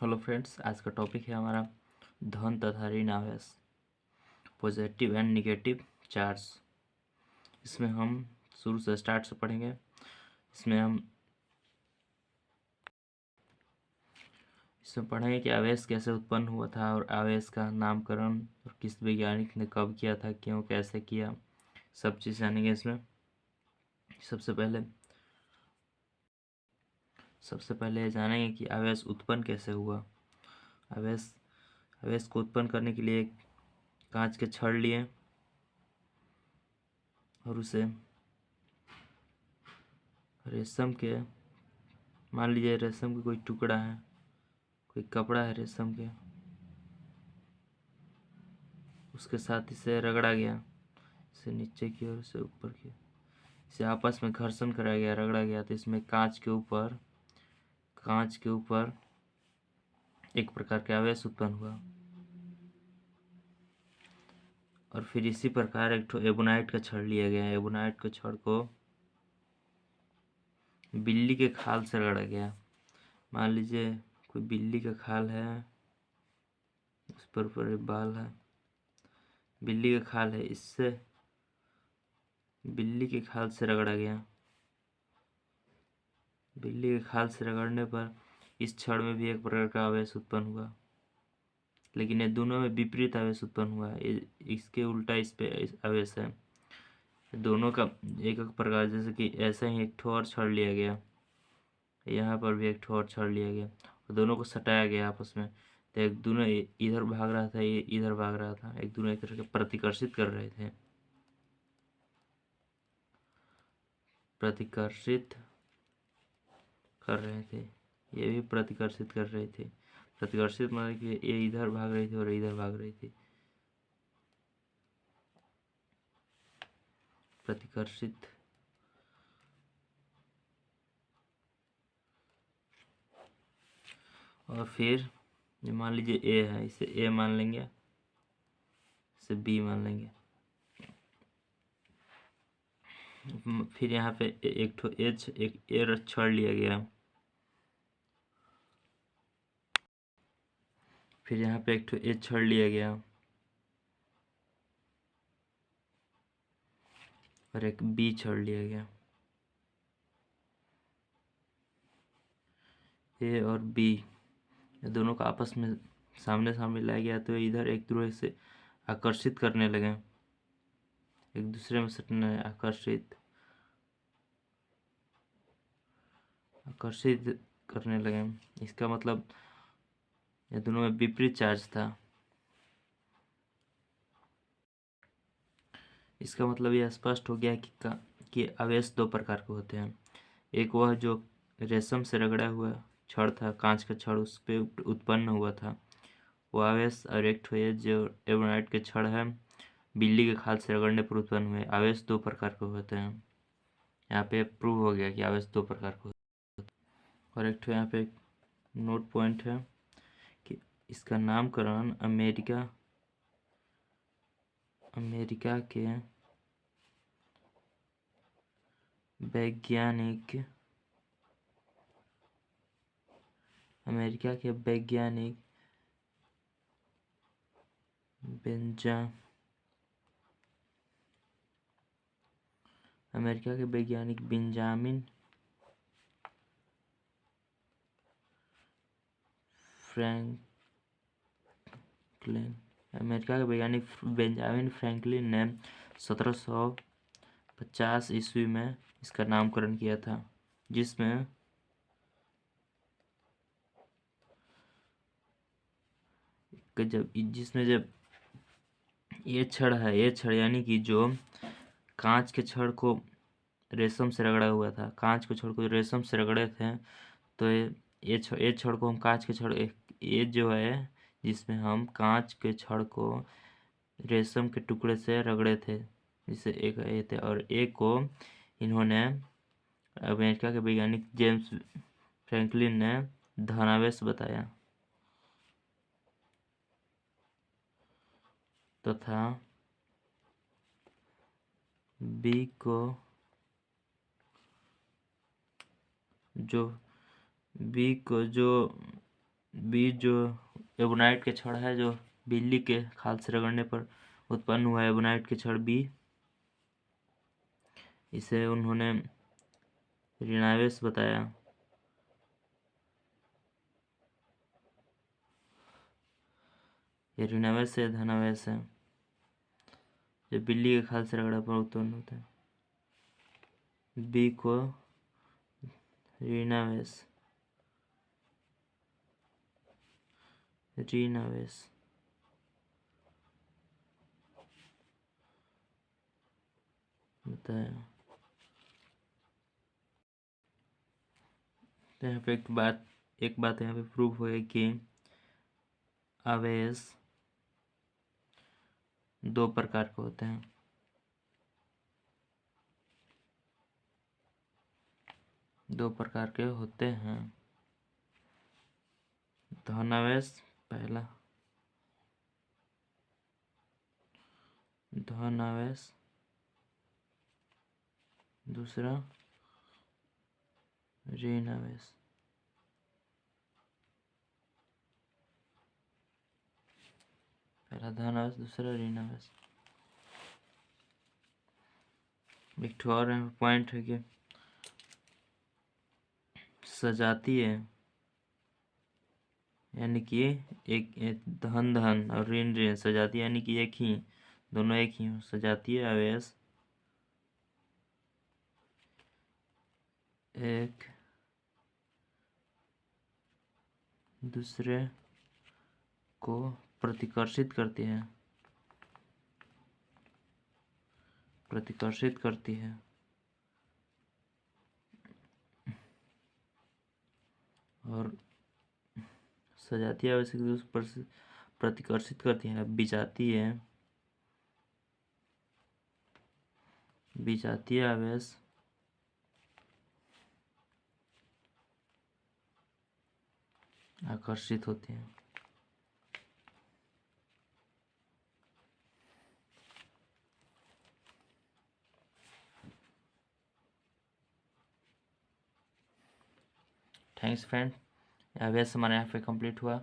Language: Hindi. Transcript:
हेलो फ्रेंड्स, आज का टॉपिक है हमारा धन तथा ऋण आवेश, पॉजिटिव एंड निगेटिव चार्ज। इसमें हम शुरू से स्टार्ट से पढ़ेंगे। इसमें पढ़ेंगे कि आवेश कैसे उत्पन्न हुआ था और आवेश का नामकरण और किस वैज्ञानिक ने कब किया था, क्यों, कैसे किया, सब चीज़ जानेंगे इसमें। सबसे पहले जानेंगे कि आवेश उत्पन्न कैसे हुआ। आवेश आवेश को उत्पन्न करने के लिए एक कांच के छड़ लिए और उसे रेशम के, मान लीजिए रेशम का कोई टुकड़ा है, कोई कपड़ा है रेशम के, उसके साथ इसे रगड़ा गया, इसे नीचे की ओर से ऊपर की, इसे आपस में घर्षण कराया गया, रगड़ा गया। तो इसमें कांच के ऊपर एक प्रकार का आवेश उत्पन्न हुआ। और फिर इसी प्रकार एक एबोनाइट का छड़ लिया गया। एबोनाइट के छड़ को बिल्ली के खाल से रगड़ा गया। मान लीजिए कोई बिल्ली का खाल है, उस पर बाल है, बिल्ली का खाल है, इससे बिल्ली के खाल से रगड़ा गया। बिल्ली के खाल से रगड़ने पर इस छड़ में भी एक प्रकार का आवेश उत्पन्न हुआ, लेकिन ये दोनों में विपरीत आवेश उत्पन्न हुआ है। इसके उल्टा इस पे आवेश है। दोनों का एक एक प्रकार, जैसे कि ऐसा ही एक ठो और छड़ लिया गया, यहाँ पर भी एक ठो और छड़ लिया गया और दोनों को सटाया गया आपस में। तो एक दोनों इधर भाग रहा था, ये इधर भाग रहा था, एक दोनों एक तरह के प्रतिकर्षित कर रहे थे। ये भी प्रतिकर्षित कर रहे थे। प्रतिकर्षित मतलब कि ये इधर भाग रही थी और इधर भाग रही थी। प्रतिकर्षित। और फिर ये मान लीजिए ए है, इसे ए मान लेंगे, इसे बी मान लेंगे। फिर यहाँ पे एक ठो एच, एक ए छड़ लिया गया। फिर यहाँ पे एक ठो एच छड़ लिया गया और एक बी छड़ लिया गया। ए और बी ये दोनों को आपस में सामने सामने लाया गया, तो इधर एक दूसरे से आकर्षित करने लगे, एक दूसरे में सटने, आकर्षित करने लगे। इसका मतलब ये दोनों में विपरीत चार्ज था। इसका मतलब यह स्पष्ट हो गया कि आवेश दो प्रकार के होते हैं। एक वह जो रेशम से रगड़ा हुआ छड़ था, कांच का छड़, उस पे उत्पन्न हुआ था वो आवेश, और एक ठो ये जो एबोनाइट के छड़ है, बिल्ली के खाल से रगड़ने पर उत्पन्न हुए। आवेश दो प्रकार के होते हैं। यहाँ पे प्रूव हो गया कि आवेश दो प्रकार के होते हैं। और एक ठो यहाँ पे एक नोट पॉइंट है कि इसका नामकरण अमेरिका के वैज्ञानिक बेंजामिन फ्रैंकलिन ने 1750 ईस्वी में इसका नामकरण किया था, जिसमें जब ये छड़ यानी कि जो कांच के छड़ को रेशम से रगड़ा हुआ था, कांच के छड़ को रेशम से रगड़े थे, तो ये छड़ को हम कांच के छड़, ये जो है जिसमें हम कांच के छड़ को रेशम के टुकड़े से रगड़े थे, जिसे एक ये थे, और एक को इन्होंने अमेरिका के वैज्ञानिक जेम्स फ्रैंकलिन ने धनावेश बताया तथा बी को जो बी जो एबोनाइट के क्षण है, जो बिल्ली के खाल से रगड़ने पर उत्पन्न हुआ एबोनाइट के क्षण बी, इसे उन्होंने ऋणावेश बताया। ये ऋणावेश है, धनावेश है, जो बिल्ली के खाल से रगड़ा पर उत्पन्न होता है। बी को ऋणावेश बताया। तो यहाँ पे एक बात यहाँ पे प्रूव हो गई कि आवेश दो प्रकार के होते हैं। दो प्रकार के होते हैं। धनावेश पहला, धनावेश दूसरा ऋणावेश। पहला धनावेश, दूसरा ऋणावेश। एक ठो और पॉइंट है कि सजातीय, यानी कि एक धन धन और ऋण ऋण, सजातीय यानी कि एक ही, दोनों एक ही हो। सजातीय आवेश एक दूसरे को प्रतिकर्षित करती है, प्रतिकर्षित करती है। और सजातीय आवेश एक दूसरे पर प्रतिकर्षित करती है। विजातीय, विजातीय आवेश आकर्षित होते हैं। थैंक्स फ्रेंड, आवेश हमारे यहाँ पे कंप्लीट हुआ।